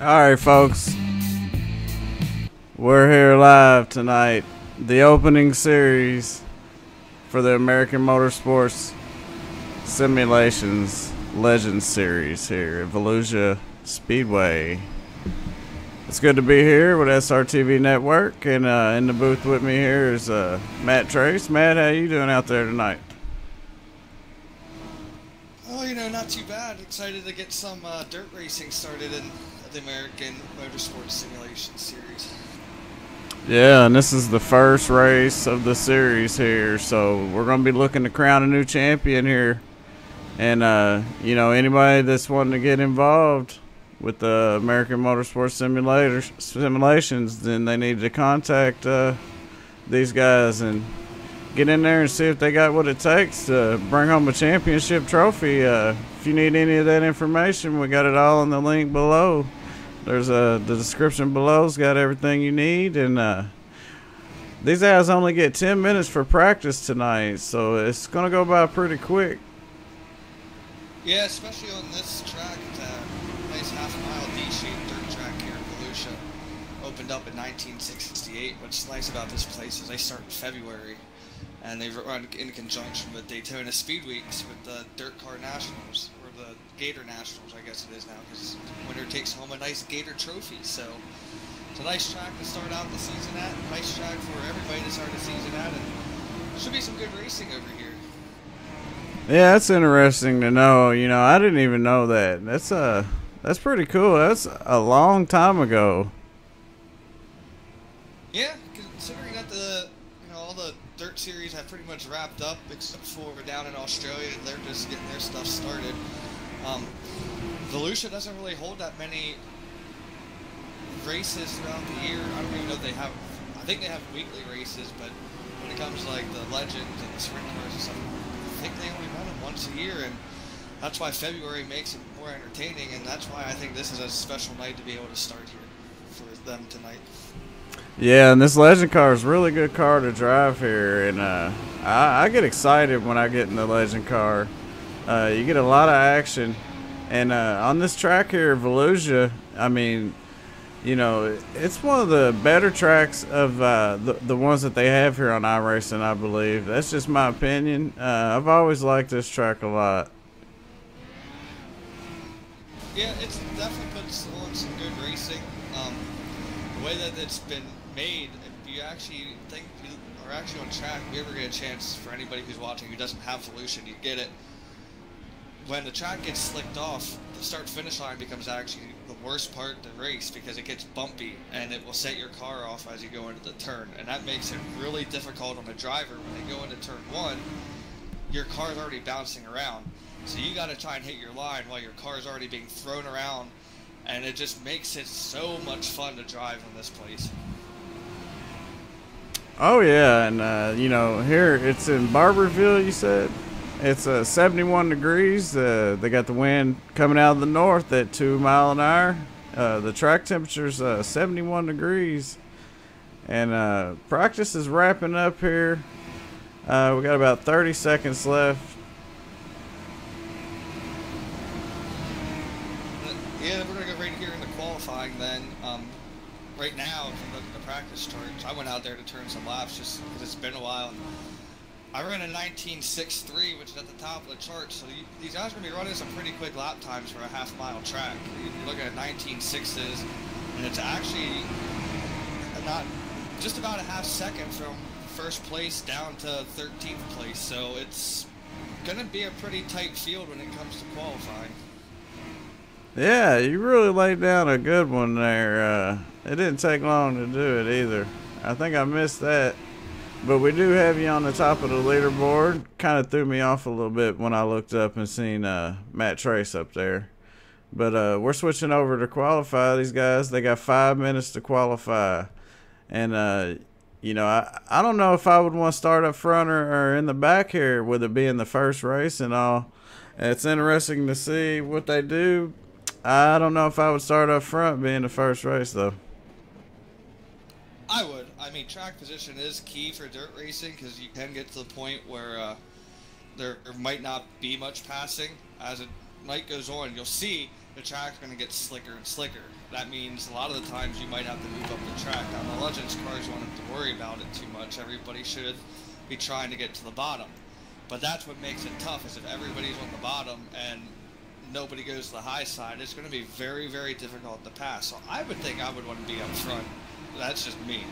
Alright, folks. We're here live tonight. The opening series for the American Motorsports Simulations Legends Series here at Volusia Speedway. It's good to be here with SRTV Network, and in the booth with me here is Matt Trace. Matt, how you doing out there tonight? Oh, you know, not too bad. Excited to get some dirt racing started in the American Motorsports Simulation Series. Yeah, and this is the first race of the series here, so we're going to be looking to crown a new champion here. And, you know, anybody that's wanting to get involved with the American Motorsports Simulations, then they need to contact these guys and get in there and see if they got what it takes to bring home a championship trophy. If you need any of that information, we got it all in the link below. There's the description below's got everything you need, and these guys only get 10 minutes for practice tonight, so it's gonna go by pretty quick. Yeah, especially on this track. Nice half-mile D-shaped dirt track here in Volusia. Opened up in 1968. What's nice about this place is they start in February, and they run in conjunction with Daytona Speed Weeks with the Dirt Car Nationals, or the Gator Nationals, I guess it is now, because winner takes home a nice Gator trophy. So it's a nice track to start out the season at. Nice track for everybody to start the season at, and should be some good racing over here. Yeah, that's interesting to know. You know, I didn't even know that. That's pretty cool. That's a long time ago. Yeah, considering that all the dirt series have pretty much wrapped up, except for down in Australia, they're just getting their stuff started. Volusia doesn't really hold that many races throughout the year. I don't even know if they have. I think they have weekly races, but when it comes to like the Legends and the sprint cars and stuff, I think they only run them once a year, and that's why February makes it more entertaining, and that's why I think this is a special night to be able to start here for them tonight. Yeah, and this Legend car is a really good car to drive here, and I get excited when I get in the Legend car. You get a lot of action, and on this track here, Volusia, I mean, you know, it's one of the better tracks of the ones that they have here on Iracing, I believe. That's just my opinion. I've always liked this track a lot. Yeah, it's definitely puts on some good racing. The way that it's been made, if you actually think you are actually on track, if you ever get a chance, for anybody who's watching who doesn't have Volusia, you get it. When the track gets slicked off, the start-finish line becomes actually the worst part of the race because it gets bumpy and it will set your car off as you go into the turn, and that makes it really difficult on the driver. When they go into turn one, your car's already bouncing around, so you got to try and hit your line while your car's already being thrown around, and it just makes it so much fun to drive on this place. Oh yeah, and you know, here it's in Barberville, you said? It's 71 degrees. They got the wind coming out of the north at 2 miles an hour. The track temperature's 71 degrees. And practice is wrapping up here. We got about 30 seconds left. Yeah, we're going to go right here in the qualifying then. Right now, if you look at the practice starts, I went out there to turn some laps just because it's been a while. I ran a 19.63, which is at the top of the chart, so these guys are going to be running some pretty quick lap times for a half-mile track. You're looking at 19.6s, and it's actually not just about a half second from first place down to 13th place, so it's going to be a pretty tight field when it comes to qualifying. Yeah, you really laid down a good one there. It didn't take long to do it either. I think I missed that. But we do have you on the top of the leaderboard. Kind of threw me off a little bit when I looked up and seen Matt Trace up there. But we're switching over to qualify. These guys, they got 5 minutes to qualify. And, you know, I don't know if I would want to start up front or in the back here with it being the first race and all. It's interesting to see what they do. I don't know if I would start up front being the first race, though. I would. I mean, track position is key for dirt racing because you can get to the point where there might not be much passing. As the night goes on, you'll see the track's going to get slicker and slicker. That means a lot of the times you might have to move up the track. On the Legends cars, you won't have to worry about it too much. Everybody should be trying to get to the bottom. But that's what makes it tough, is if everybody's on the bottom and nobody goes to the high side, it's going to be very, very difficult to pass. So I would think I would want to be up front. That's just me.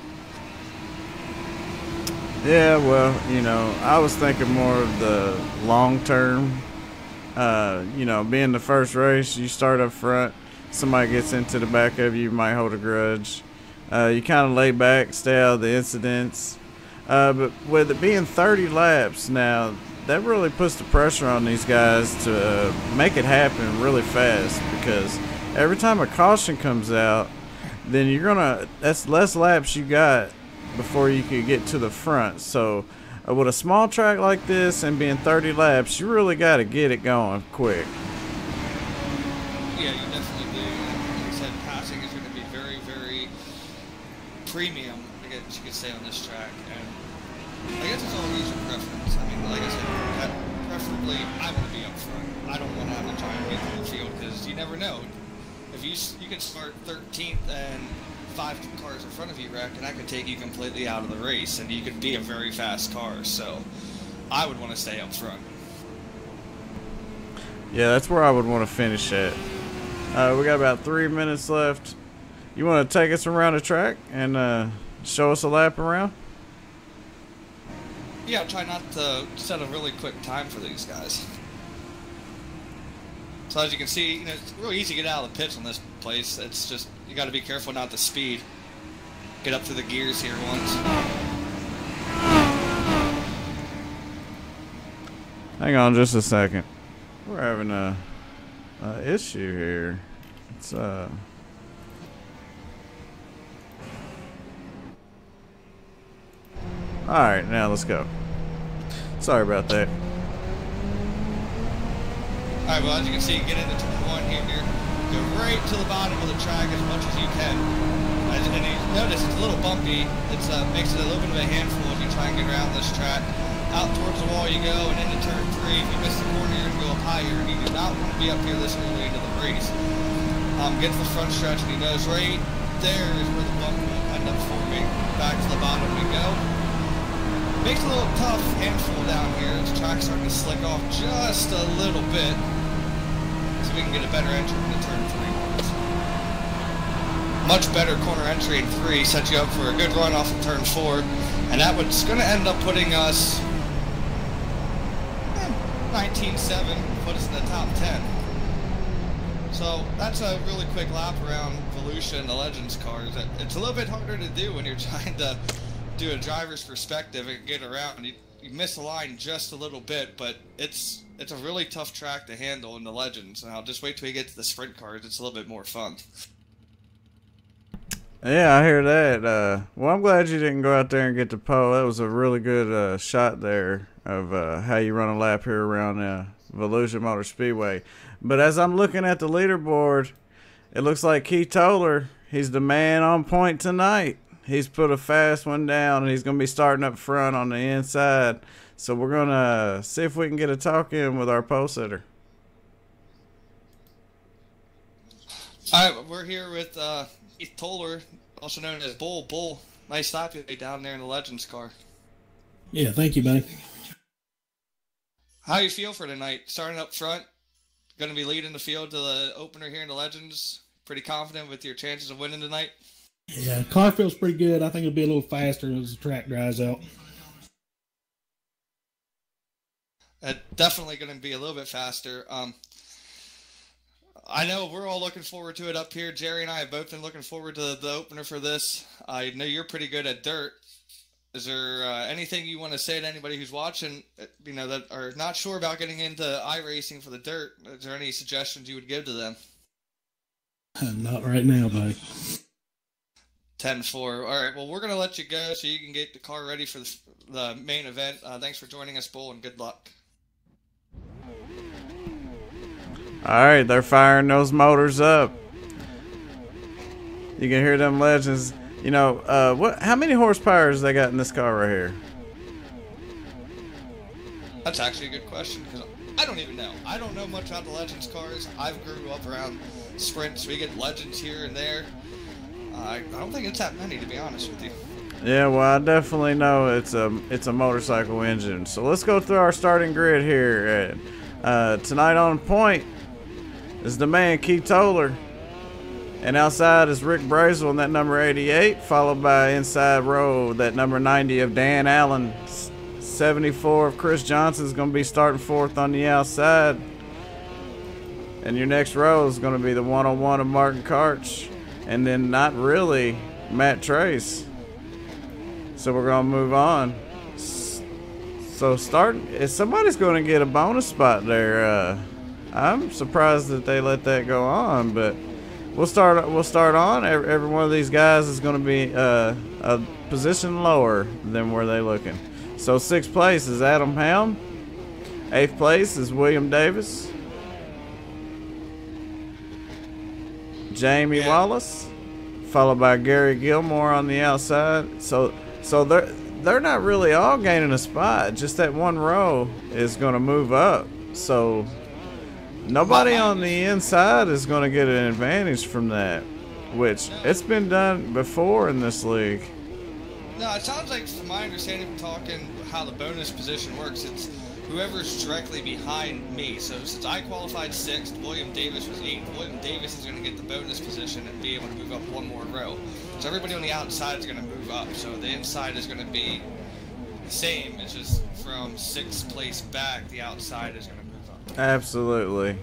Yeah, well, you know, I was thinking more of the long term. You know, being the first race, you start up front, somebody gets into the back of you, you might hold a grudge. You kind of lay back, stay out of the incidents. But with it being 30 laps now, that really puts the pressure on these guys to make it happen really fast, because every time a caution comes out, then you're gonna, that's less laps you got before you could get to the front. So with a small track like this and being 30 laps, you really got to get it going quick. Yeah, you definitely do. And like I said, passing is going to be very, very premium, I guess you could say, on this track. And I guess it's all user preference. I mean, like I said, preferably I want to be up front. I don't want to have to try and get through the field, because you never know. If you can start 13th and 5 cars in front of you wreck, and that could take you completely out of the race, and you could be a very fast car. So I would want to stay up front. Yeah, that's where I would want to finish at. We got about 3 minutes left. You want to take us around the track and show us a lap around? Yeah, I'll try not to set a really quick time for these guys. So as you can see, you know, it's really easy to get out of the pits on this place. It's just, you got to be careful not to speed. Get up to the gears here once. Hang on just a second. We're having a issue here. It's all right, now let's go. Sorry about that. Alright, well, as you can see, get into turn 1 here. Go right to the bottom of the track as much as you can. And you notice it's a little bumpy. It makes it a little bit of a handful if you try and get around this track. Out towards the wall you go, and into turn 3. If you miss the corner, you're going to go up higher. And you do not want to be up here this early into the race. Get to the front stretch, and he knows right there is where the bump will end up forming. Back to the bottom we go. Makes it a little tough handful down here. The track's starting to slick off just a little bit, so we can get a better entry into turn 3. Much better corner entry in 3, sets you up for a good run off of turn 4, and that was going to end up putting us 19.7, put us in the top 10. So that's a really quick lap around Volusia and the Legends cars. It's a little bit harder to do when you're trying to do a driver's perspective and get around. You miss the line just a little bit, but it's a really tough track to handle in the Legends. Now just wait till you get to the sprint cars. It's a little bit more fun. Yeah, I hear that. Well, I'm glad you didn't go out there and get the pole. That was a really good shot there of how you run a lap here around Volusia Motor Speedway. But as I'm looking at the leaderboard, it looks like Keith Toller, he's the man on point tonight. He's put a fast one down, and he's going to be starting up front on the inside. So we're going to see if we can get a talk in with our pole sitter. All right, we're here with Keith Toller, also known as Bull. Bull, nice stop you down there in the Legends car. Yeah, thank you, buddy. How you feel for tonight? Starting up front, going to be leading the field to the opener here in the Legends. Pretty confident with your chances of winning tonight? Yeah, car feels pretty good. I think it'll be a little faster as the track dries out. Definitely going to be a little bit faster. I know we're all looking forward to it up here. Jerry and I have both been looking forward to the opener for this. I know you're pretty good at dirt. Is there anything you want to say to anybody who's watching, you know, that are not sure about getting into iRacing for the dirt? Is there any suggestions you would give to them? Not right now, buddy. 10-4. All right, well, we're going to let you go so you can get the car ready for the main event. Thanks for joining us, Bull, and good luck. All right, they're firing those motors up. You can hear them Legends. You know, how many horsepower they got in this car right here? That's actually a good question, because I don't even know. I don't know much about the Legends cars. I've grew up around sprints. We get Legends here and there. I don't think it's that many, to be honest with you. Yeah, well, I definitely know it's a motorcycle engine. So let's go through our starting grid here. Tonight on point is the man Keith Toller, and outside is Rick Brazel in that number 88, followed by inside row that number 90 of Dan Allen. 74 of Chris Johnson is going to be starting fourth on the outside, and your next row is going to be the 101 of Martin Karch, and then not really Matt Trace. So we're going to move on. So somebody's going to get a bonus spot there. I'm surprised that they let that go on, but we'll start on. Every one of these guys is going to be a position lower than where they're looking. So 6th place is Adam Helm. 8th place is William Davis. Jamie Wallace, followed by Gary Gilmore on the outside. So they're not really all gaining a spot. Just that one row is going to move up. So nobody on the inside is going to get an advantage from that, which it's been done before in this league. No, it sounds like, from my understanding, talking how the bonus position works, it's whoever's directly behind me. So since I qualified 6th, William Davis was 8th. William Davis is going to get the bonus position and be able to move up one more row. So everybody on the outside is going to move up. So the inside is going to be the same. It's just from 6th place back, the outside is going to move up. Absolutely.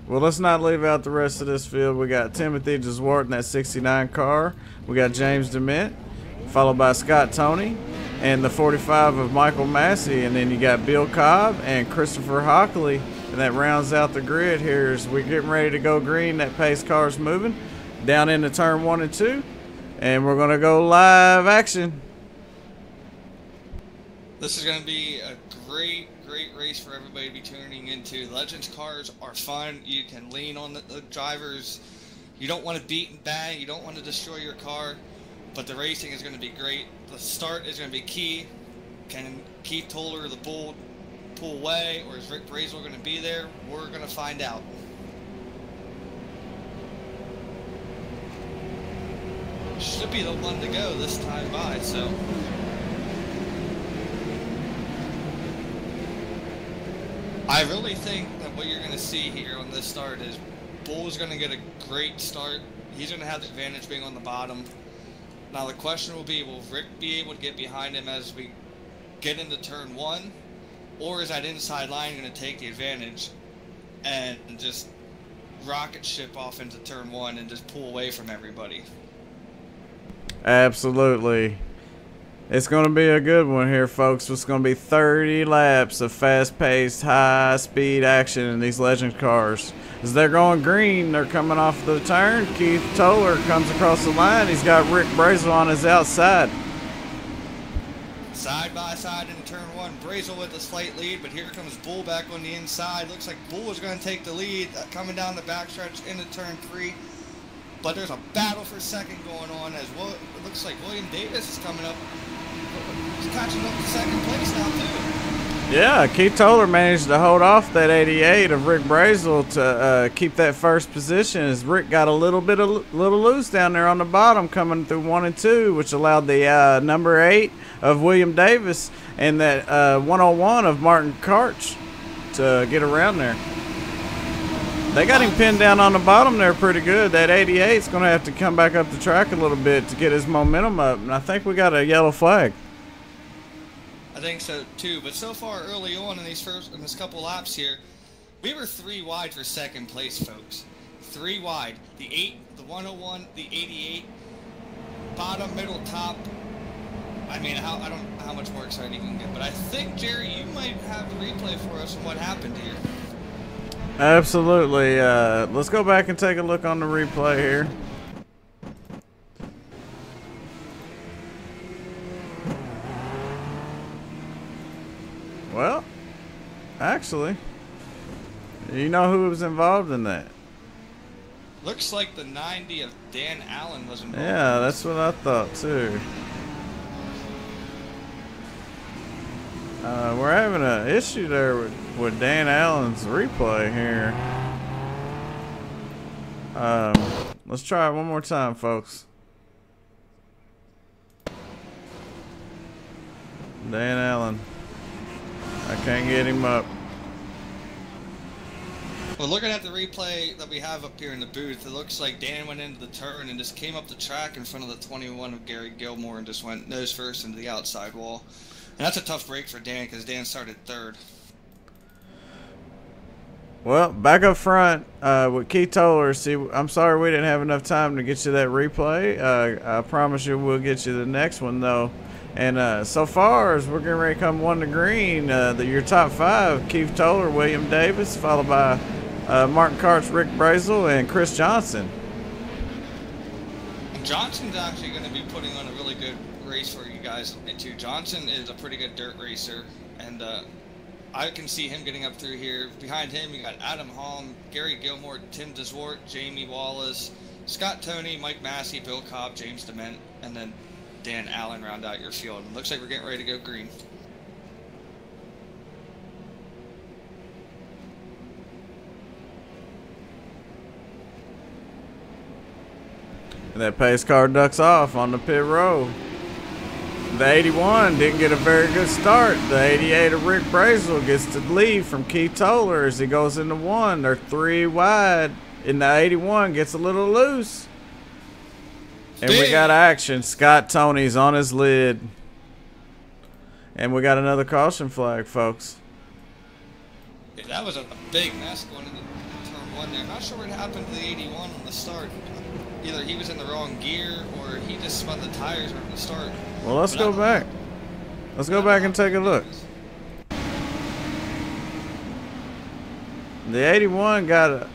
Well, let's not leave out the rest of this field. We got Timothy Jeswart in that 69 car. We got James DeMint, followed by Scott Toney and the 45 of Michael Massey, and then you got Bill Cobb and Christopher Hockley, and that rounds out the grid here as we're getting ready to go green. That pace car's moving down into turn 1 and 2, and we're going to go live action. This is going to be a great race for everybody to be tuning into. Legends cars are fun. You can lean on the drivers. You don't want to beat and bang. You don't want to destroy your car. But the racing is going to be great. The start is going to be key. Can Keith Toller, the bull, pull away, or is Rick Brazel going to be there? We're going to find out. Should be the one to go this time by, so. I really think that what you're going to see here on this start is Bull's going to get a great start. He's going to have the advantage being on the bottom. Now the question will be, will Rick be able to get behind him as we get into turn 1? Or is that inside line going to take the advantage and just rocket ship off into turn 1 and just pull away from everybody? Absolutely. It's going to be a good one here, folks. It's going to be 30 laps of fast-paced, high-speed action in these Legend cars. As they're going green, they're coming off the turn. Keith Toller comes across the line. He's got Rick Brazel on his outside. Side by side in turn 1, Brazel with a slight lead, but here comes Bull back on the inside. Looks like Bull is going to take the lead coming down the backstretch into turn 3. But there's a battle for second going on as well. It looks like William Davis is coming up. He's catching up to second place now, too. Yeah, Keith Toller managed to hold off that 88 of Rick Brazel to keep that first position, as Rick got a little loose down there on the bottom coming through 1 and 2, which allowed the number 8 of William Davis and that 101 of Martin Karch to get around there. They got him pinned down on the bottom there pretty good. That 88 is going to have to come back up the track a little bit to get his momentum up, and I think we got a yellow flag. I think so too, but so far early on in this couple laps here, we were 3 wide for second place, folks. 3 wide. The 8, the 101, the 88, bottom, middle, top. I mean, I don't know how much more exciting you can get, but I think, Jerry, you might have the replay for us on what happened here. Absolutely. Let's go back and take a look on the replay here. Well, actually, you know who was involved in that? Looks like the 90 of Dan Allen was involved. Yeah, that's what I thought too. We're having an issue there with Dan Allen's replay here. Let's try it one more time, folks. Dan Allen. I can't get him up. Well, looking at the replay that we have up here in the booth, it looks like Dan went into the turn and just came up the track in front of the 21 of Gary Gilmore and just went nose first into the outside wall. And that's a tough break for Dan because Dan started third. Well, back up front with Keith Toller. See, I'm sorry we didn't have enough time to get you that replay. I promise you we'll get you the next one, though. And so far as we're getting ready to come 1 to green, your top 5, Keith Toller, William Davis, followed by Martin Karts, Rick Brazel, and Chris Johnson. Johnson's actually going to be putting on a really good race for you guys too. Johnson is a pretty good dirt racer, and I can see him getting up through here. Behind him, you got Adam Holm, Gary Gilmore, Tim DeSwart, Jamie Wallace, Scott Toney, Mike Massey, Bill Cobb, James DeMent, and then Dan Allen round out your field. It looks like we're getting ready to go green. And that pace car ducks off on the pit road. The 81 didn't get a very good start. The 88 of Rick Brazel gets the lead from Keith Toller as he goes into 1. They're 3 wide, and the 81 gets a little loose. And we got action. Scott Toney's on his lid. And we got another caution flag, folks. Yeah, that was a big mess going into turn 1 there. Not sure what happened to the 81 on the start. Either he was in the wrong gear or he just spun the tires from the start. Well, let's go back. Let's go back and take a look. The 81 got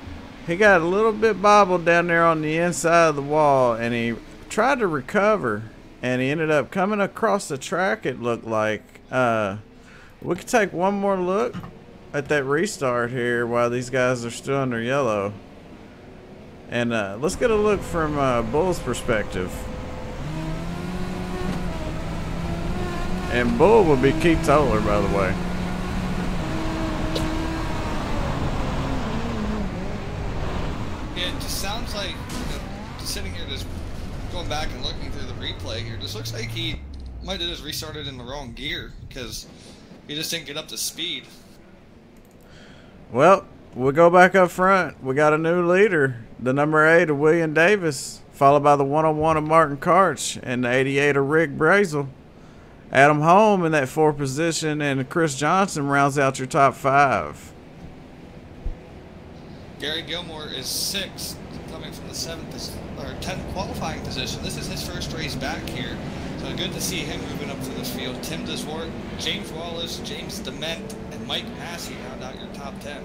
a little bit bobbled down there on the inside of the wall, and he tried to recover, and he ended up coming across the track, it looked like. We could take one more look at that restart here while these guys are still under yellow. And let's get a look from Bull's perspective. And Bull will be Keith Toller, by the way. Yeah, it just sounds like, just sitting here just going back and looking through the replay here, just looks like he might have just restarted in the wrong gear because he just didn't get up to speed. Well, we'll go back up front. We got a new leader, the number 8 of William Davis, followed by the 101 of Martin Karch and the 88 of Rick Brazel. Adam Holm in that 4th position, and Chris Johnson rounds out your top 5. Gary Gilmore is 6th, coming from the 7th or 10th qualifying position. This is his first race back here, so good to see him moving up through this field. Tim DeSwart, James Wallace, James DeMent, and Mike Massey round out your top 10.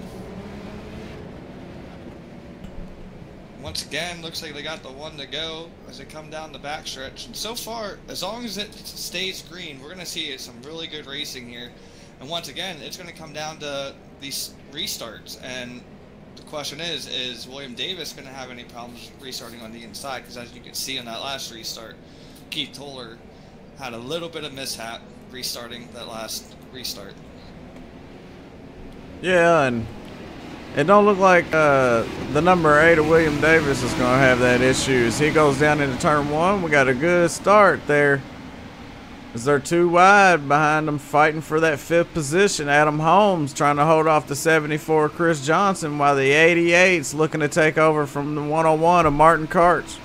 Once again, looks like they got the 1 to go as they come down the backstretch. And so far, as long as it stays green, we're going to see some really good racing here. And once again, it's going to come down to these restarts. And the question is William Davis going to have any problems restarting on the inside? Because as you can see on that last restart, Keith Toller had a little bit of mishap restarting that last restart. Yeah, and it don't look like the number 8 of William Davis is going to have that issue. As he goes down into turn 1, we got a good start there. As they're 2 wide behind them, fighting for that 5th position. Adam Holmes trying to hold off the 74 Chris Johnson, while the 88's looking to take over from the 101 of Martin Karch.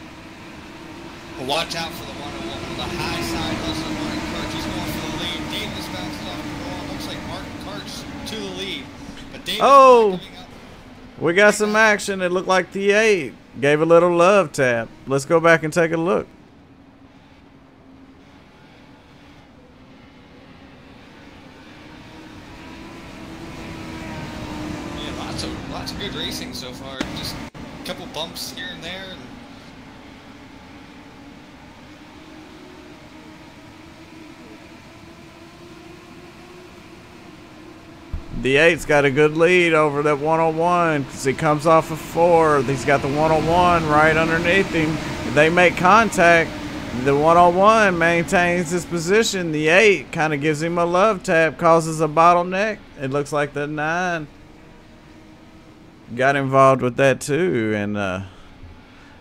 Well, watch out for the 101 on the high side hustle. Martin Karch, he's going for the lead. Davis bounces off the wall. Looks like Martin Karch to the lead. But Davis not giving up. We got some action. It looked like the 8 gave a little love tap. Let's go back and take a look. Yeah, lots of good racing so far. Just a couple bumps here and there. And the 8's got a good lead over that 101 because he comes off of 4. He's got the 101 right underneath him. They make contact. The 101 maintains his position. The 8 kind of gives him a love tap, causes a bottleneck. It looks like the 9 got involved with that too, and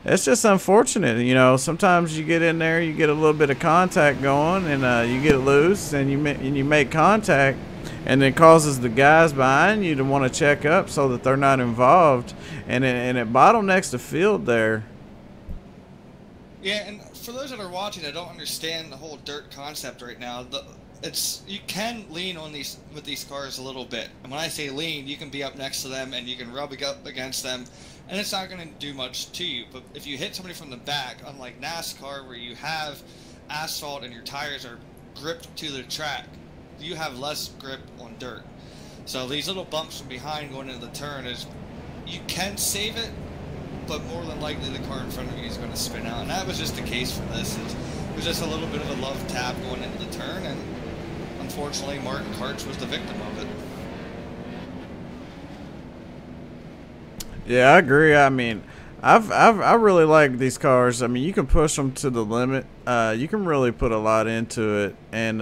it's just unfortunate. You know, sometimes you get in there, you get a little bit of contact going, and you get loose, and you make contact, and it causes the guys behind you to want to check up so that they're not involved, and it bottlenecks the field there. Yeah, and for those that are watching that don't understand the whole dirt concept right now, you can lean on with these cars a little bit. And when I say lean, you can be up next to them and you can rub up against them, and it's not going to do much to you. But if you hit somebody from the back, unlike NASCAR where you have asphalt and your tires are gripped to the track, you have less grip on dirt. So these little bumps from behind going into the turn you can save it, but more than likely the car in front of you is going to spin out. And that was just the case for this. It was just a little bit of a love tap going into the turn, and unfortunately Martin Karch was the victim of it. Yeah, I agree. I mean, I really like these cars. I mean, you can push them to the limit. You can really put a lot into it, and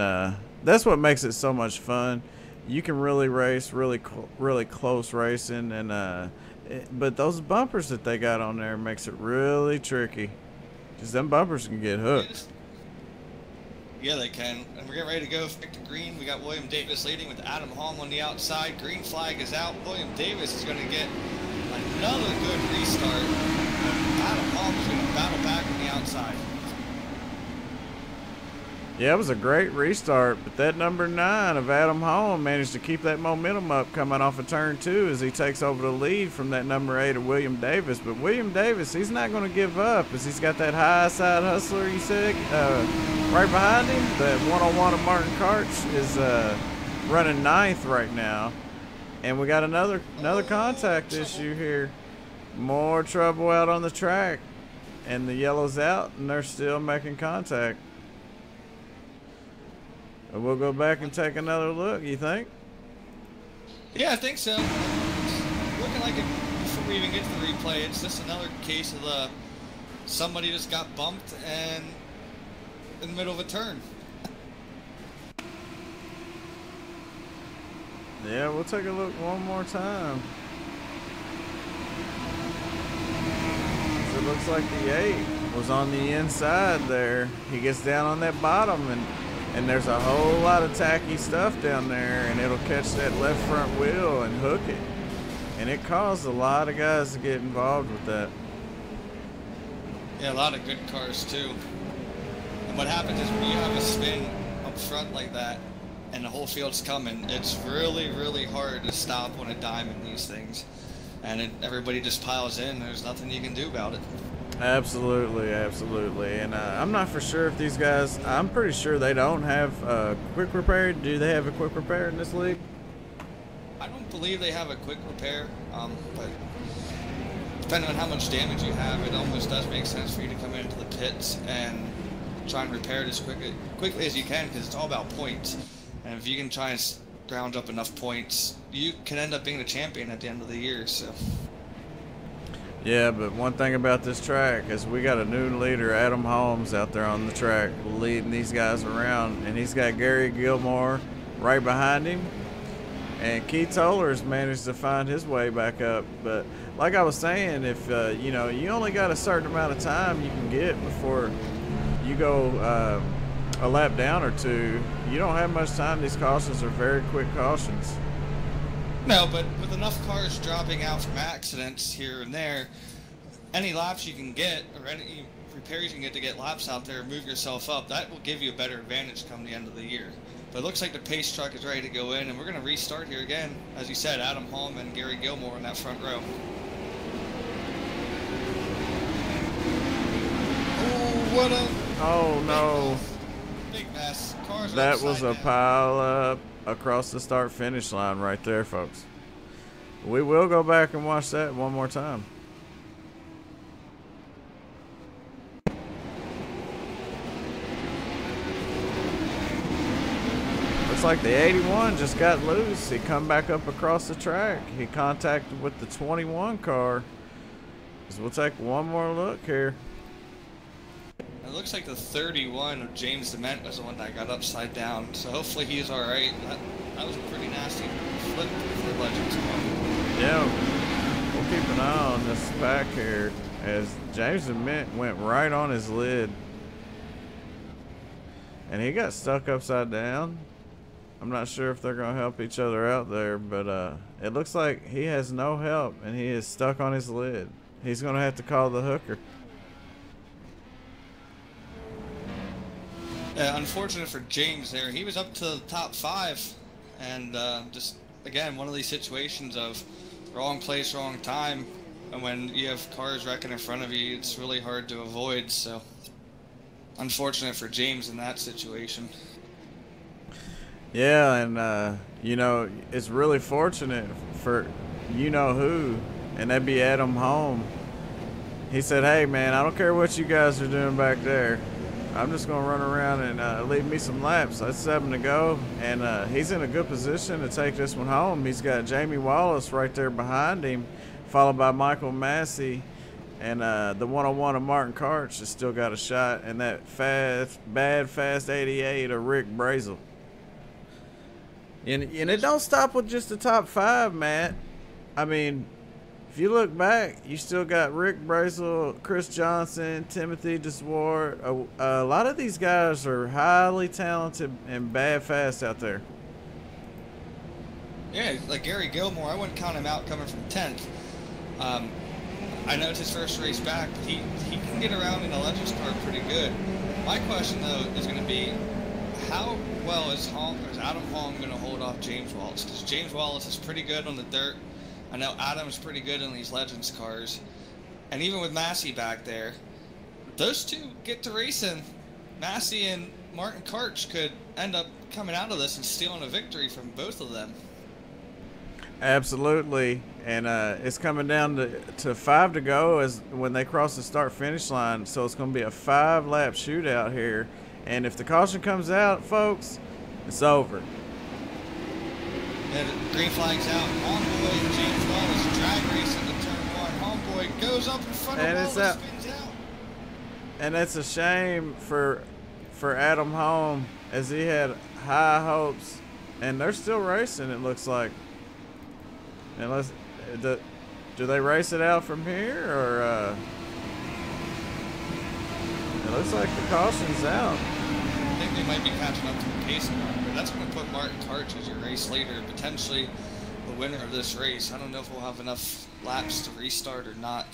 that's what makes it so much fun. You can really race, really close racing, and but those bumpers that they got on there makes it really tricky. Because them bumpers can get hooked. Yeah, they can. And we're getting ready to go to green. We got William Davis leading with Adam Holm on the outside. Green flag is out. William Davis is going to get another good restart. Adam Holm is going to battle back on the outside. Yeah, it was a great restart, but that number 9 of Adam Holm managed to keep that momentum up coming off of turn 2 as he takes over the lead from that number 8 of William Davis. But William Davis, he's not going to give up as he's got that high side hustler, you said, right behind him. That 101 of Martin Karch is running 9th right now. And we got another contact issue here. More trouble out on the track. And the yellow's out, and they're still making contact. We'll go back and take another look, you think? Yeah, I think so. It's looking like before we even get to the replay, it's just another case of somebody just got bumped and in the middle of a turn. Yeah, we'll take a look one more time. It looks like the 8 was on the inside there. He gets down on that bottom, and there's a whole lot of tacky stuff down there, and it'll catch that left front wheel and hook it. And it caused a lot of guys to get involved with that. Yeah, a lot of good cars too. And what happens is when you have a spin up front like that and the whole field's coming, it's really, really hard to stop on a dime in these things. And everybody just piles in. There's nothing you can do about it. Absolutely, absolutely. And I'm not for sure if these guys, I'm pretty sure they don't have quick repair. Do they have a quick repair in this league? I don't believe they have a quick repair, but depending on how much damage you have, it almost does make sense for you to come into the pits and try and repair it as quickly as you can, because it's all about points. And if you can try and ground up enough points, you can end up being the champion at the end of the year. So. Yeah, but one thing about this track is we got a new leader, Adam Holmes, out there on the track leading these guys around, and he's got Gary Gilmore right behind him, and Keith Toller's managed to find his way back up. But like I was saying, if you know, you only got a certain amount of time you can get before you go a lap down or two. You don't have much time. These cautions are very quick cautions. No, but with enough cars dropping out from accidents here and there, any laps you can get, or any repairs you can get to get laps out there, move yourself up, that will give you a better advantage come the end of the year. But it looks like the pace truck is ready to go in, and we're going to restart here again. As you said, Adam Holm and Gary Gilmore in that front row. Oh, what a... Oh, no. Big mess. Cars that was a down. pile up across the start-finish line right there, folks. We will go back and watch that one more time. Looks like the 81 just got loose. He come back up across the track. He contacted with the 21 car. So we'll take one more look here. It looks like the 31 of James Dement was the one that got upside down. So hopefully he's all right. That was a pretty nasty flip for Legends car. Yeah, we'll keep an eye on this pack here as James Dement went right on his lid. And he got stuck upside down. I'm not sure if they're going to help each other out there, but it looks like he has no help and he is stuck on his lid. He's going to have to call the hooker. Unfortunate for James there. He was up to the top 5, and just, again, one of these situations of wrong place, wrong time, and when you have cars wrecking in front of you, it's really hard to avoid, so unfortunate for James in that situation. Yeah, and, you know, it's really fortunate for you-know-who, and that'd be Adam Holm. He said, hey, man, I don't care what you guys are doing back there. I'm just going to run around and leave me some laps. That's 7 to go, and he's in a good position to take this one home. He's got Jamie Wallace right there behind him, followed by Michael Massey, and the 101 of Martin Karch has still got a shot, and that fast 88 of Rick Brazel. And it don't stop with just the top 5, Matt. I mean, if you look back, you still got Rick Brazel, Chris Johnson, Timothy DeSwart. A lot of these guys are highly talented and bad fast out there. Yeah, like Gary Gilmore, I wouldn't count him out coming from 10th. I know it's his first race back, but he can get around in a Legends car pretty good. My question, though, is going to be, how well is Adam Holm going to hold off James Wallace? Because James Wallace is pretty good on the dirt. I know Adam's pretty good in these Legends cars. And even with Massey back there, those two get to racing. Massey and Martin Karch could end up coming out of this and stealing a victory from both of them. Absolutely. And it's coming down to 5 to go as when they cross the start-finish line. So it's going to be a 5-lap shootout here. And if the caution comes out, folks, it's over. And green flag's out. Homeboy, James Wallace, drag racing to turn 1. Homeboy goes up in front of Wallace, spins out. And it's a shame for Adam Holm, as he had high hopes. And they're still racing, it looks like. Unless, do they race it out from here, or it looks like the caution's out. I think they might be catching up to the pace car, but that's going to put Martin Karch as your race leader, potentially the winner of this race. I don't know if we'll have enough laps to restart or not.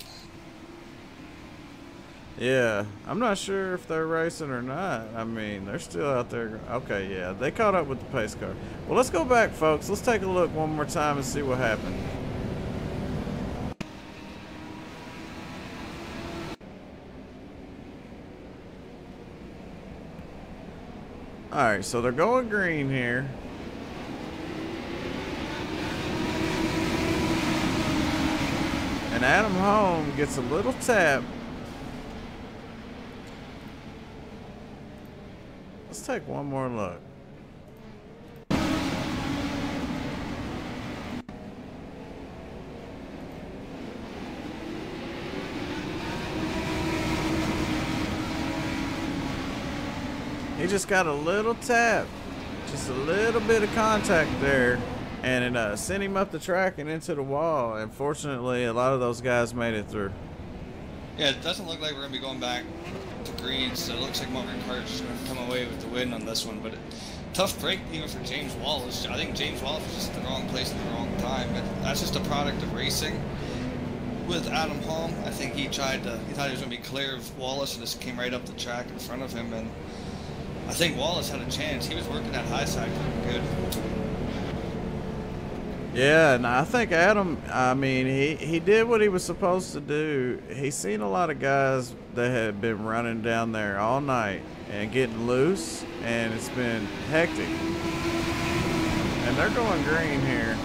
Yeah, I'm not sure if they're racing or not. I mean, they're still out there. Okay, yeah, they caught up with the pace car. Well, let's go back, folks. Let's take a look one more time and see what happened. Alright, so they're going green here. And Adam Holm gets a little tap. Let's take one more look. He just got a little tap, just a little bit of contact there, and it sent him up the track and into the wall. And fortunately, a lot of those guys made it through. Yeah, it doesn't look like we're going to be going back to green, so it looks like Martin Karch is going to come away with the win on this one. But tough break even for James Wallace. I think James Wallace was just in the wrong place at the wrong time. But that's just a product of racing. With Adam Holm, I think he thought he was going to be clear of Wallace and just came right up the track in front of him. And I think Wallace had a chance. He was working that high side pretty good. Yeah, and I think Adam, I mean, he did what he was supposed to do. He's seen a lot of guys that had been running down there all night and getting loose, and it's been hectic. And they're going green here.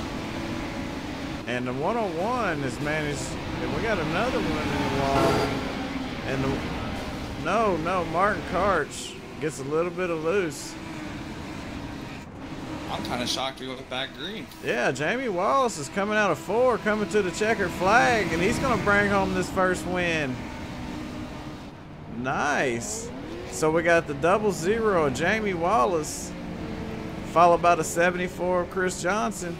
And the 101 has managed, and we got another one in the wall. And no, Martin Karch gets a little bit of loose. I'm kind of shocked we went back green. Yeah, Jamie Wallace is coming out of 4, coming to the checkered flag, and he's going to bring home this first win. Nice. So we got the 00 of Jamie Wallace, followed by the 74 of Chris Johnson.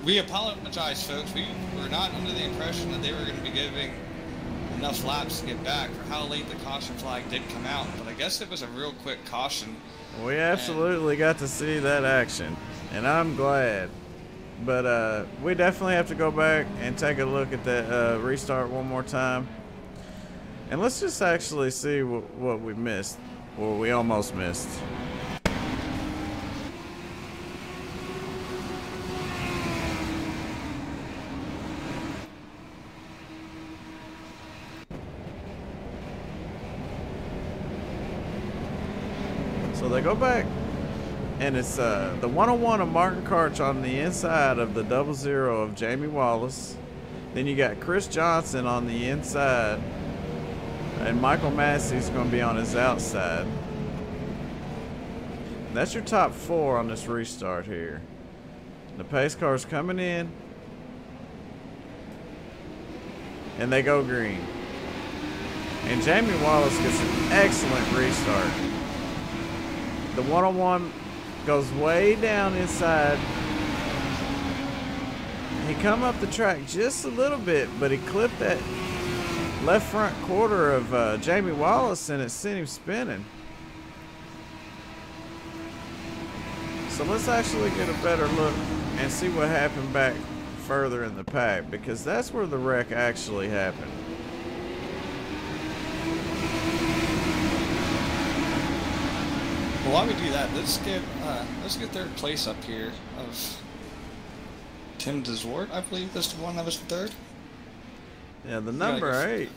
We apologize, folks. We were not under the impression that they were going to be giving enough laps to get back for how late the caution flag did come out, but I guess it was a real quick caution. We absolutely got to see that action, and I'm glad. But we definitely have to go back and take a look at that restart one more time. And let's just actually see what we missed, or we almost missed. So they go back, and it's the 101 of Martin Karch on the inside of the 00 of Jamie Wallace. Then you got Chris Johnson on the inside, and Michael Massey's going to be on his outside. That's your top 4 on this restart here. The pace car's coming in, and they go green. And Jamie Wallace gets an excellent restart. The 101 goes way down inside. He come up the track just a little bit, but he clipped that left front quarter of Jamie Wallace, and it sent him spinning. So let's actually get a better look and see what happened back further in the pack, because that's where the wreck actually happened. Well, while we do that, let's get third place up here of Tim DeZwart, I believe is the one that was third. Yeah, the number 8.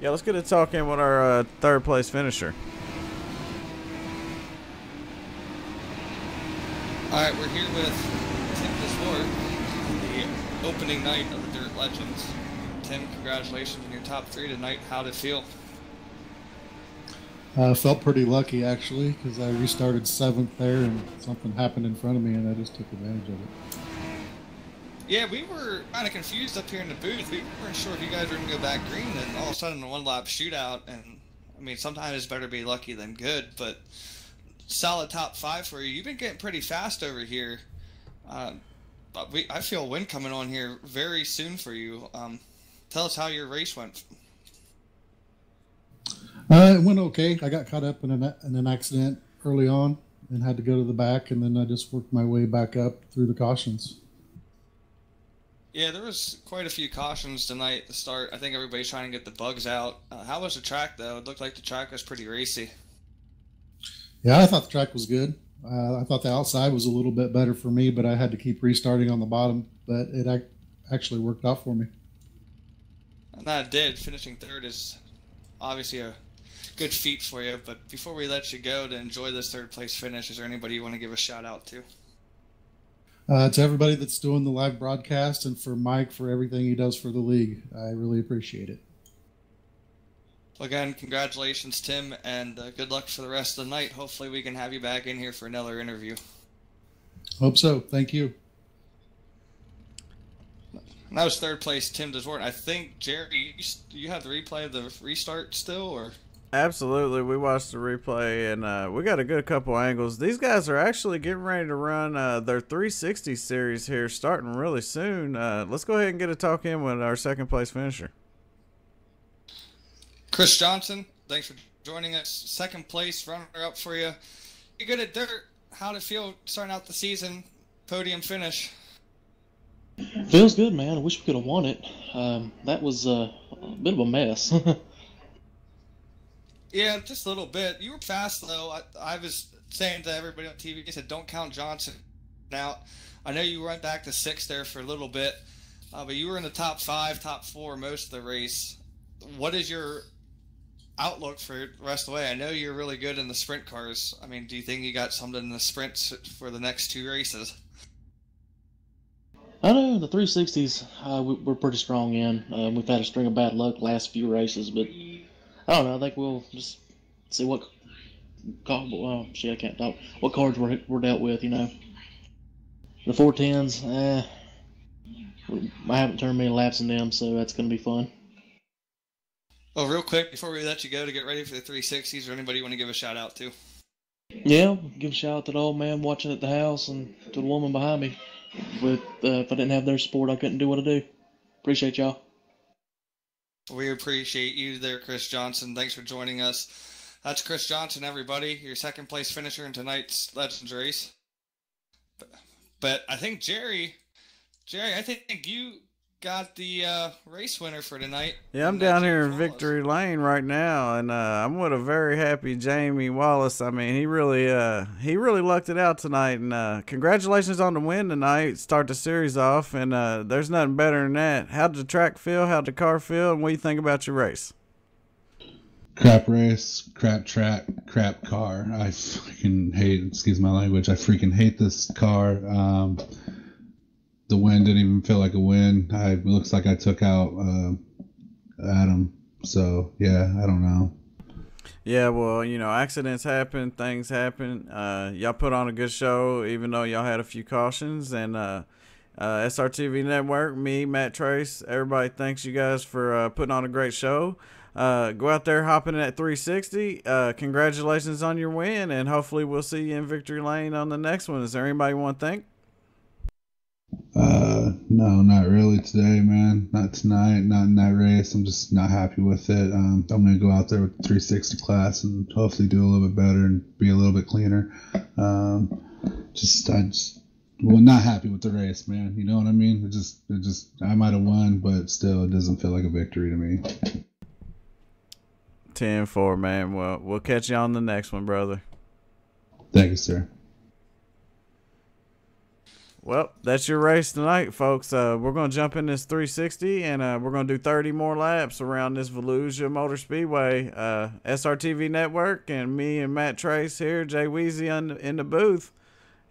Yeah, let's get a talk in with our third place finisher. All right, we're here with Tim DeZwart, the opening night of the Dirt Legends. Tim, congratulations on your top 3 tonight. How'd it feel? I felt pretty lucky, actually, because I restarted 7th there, and something happened in front of me, and I just took advantage of it. Yeah, we were kind of confused up here in the booth. We weren't sure if you guys were going to go back green, and all of a sudden a one-lap shootout. And I mean, sometimes it's better to be lucky than good, but solid top 5 for you. You've been getting pretty fast over here. But I feel a win coming on here very soon for you. Tell us how your race went. It went okay. I got caught up in an accident early on and had to go to the back, and then I just worked my way back up through the cautions. Yeah, there was quite a few cautions tonight at the start. I think everybody's trying to get the bugs out. How was the track, though? It looked like the track was pretty racy. Yeah, I thought the track was good. I thought the outside was a little bit better for me, but I had to keep restarting on the bottom. But it actually worked out for me. And that did. Finishing third is obviously a good feat for you. But before we let you go to enjoy this third place finish, is there anybody you want to give a shout out to? To everybody that's doing the live broadcast, and for Mike for everything he does for the league. I really appreciate it. Well, again, congratulations, Tim, and good luck for the rest of the night. Hopefully we can have you back in here for another interview. Hope so. Thank you. And that was third place, Tim DeZwart. I think, Jerry, you have the replay of the restart still, or? Absolutely. We watched the replay, and we got a good couple angles. These guys are actually getting ready to run their 360 series here starting really soon. Let's go ahead and get a talk in with our second place finisher. Chris Johnson, thanks for joining us. Second place runner-up for you. You're good at dirt. How'd it feel starting out the season, podium finish? Feels good, man. I wish we could have won it. That was a bit of a mess. Yeah, just a little bit. You were fast, though. I was saying to everybody on TV, I said, don't count Johnson out. I know you went back to 6th there for a little bit, but you were in the top 5, top 4 most of the race. What is your outlook for the rest of the way? I know you're really good in the sprint cars. I mean, do you think you got something in the sprints for the next 2 races? I know the 360s we're pretty strong in. We've had a string of bad luck last few races, but I don't know. I think we'll just see what I can't talk. What cards we're dealt with, you know. The 410s, I haven't turned many laps in them, so that's going to be fun. Oh, real quick, before we let you go to get ready for the 360s, or anybody you want to give a shout out to? Yeah, give a shout out to the old man watching at the house and to the woman behind me. If I didn't have their support, I couldn't do what I do. Appreciate y'all. We appreciate you there, Chris Johnson. Thanks for joining us. That's Chris Johnson, everybody, your second place finisher in tonight's Legends race. But I think Jerry, I think you got the race winner for tonight. Yeah, I'm down here in Victory Lane right now, and I'm with a very happy Jamie Wallace. I mean, he really lucked it out tonight, and congratulations on the win tonight. Start the series off, and there's nothing better than that. How did the track feel? How did the car feel? And what do you think about your race? Crap race, crap track, crap car. I freaking hate, excuse my language, I freaking hate this car. The win didn't even feel like a win. It looks like I took out Adam. So, yeah, I don't know. Yeah, well, you know, accidents happen, things happen. Y'all put on a good show, even though y'all had a few cautions. And SRTV Network, me, Matt Trace, everybody thanks you guys for putting on a great show. Go out there hopping in at 360. Congratulations on your win, and hopefully we'll see you in Victory Lane on the next one. Is there anybody you want to thank? No, not really today, man. Not tonight, not in that race. I'm just not happy with it. I'm going to go out there with the 360 class and hopefully do a little bit better and be a little bit cleaner. Not happy with the race, man. You know what I mean? I might have won, but still, it doesn't feel like a victory to me. 10-4, man. Well, we'll catch you on the next one, brother. Thank you, sir. Well, that's your race tonight, folks. We're going to jump in this 360, and we're going to do 30 more laps around this Volusia Motor Speedway. SRTV Network and me and Matt Trace here, Jay Weezy in the booth,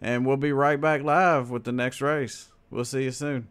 and we'll be right back live with the next race. We'll see you soon.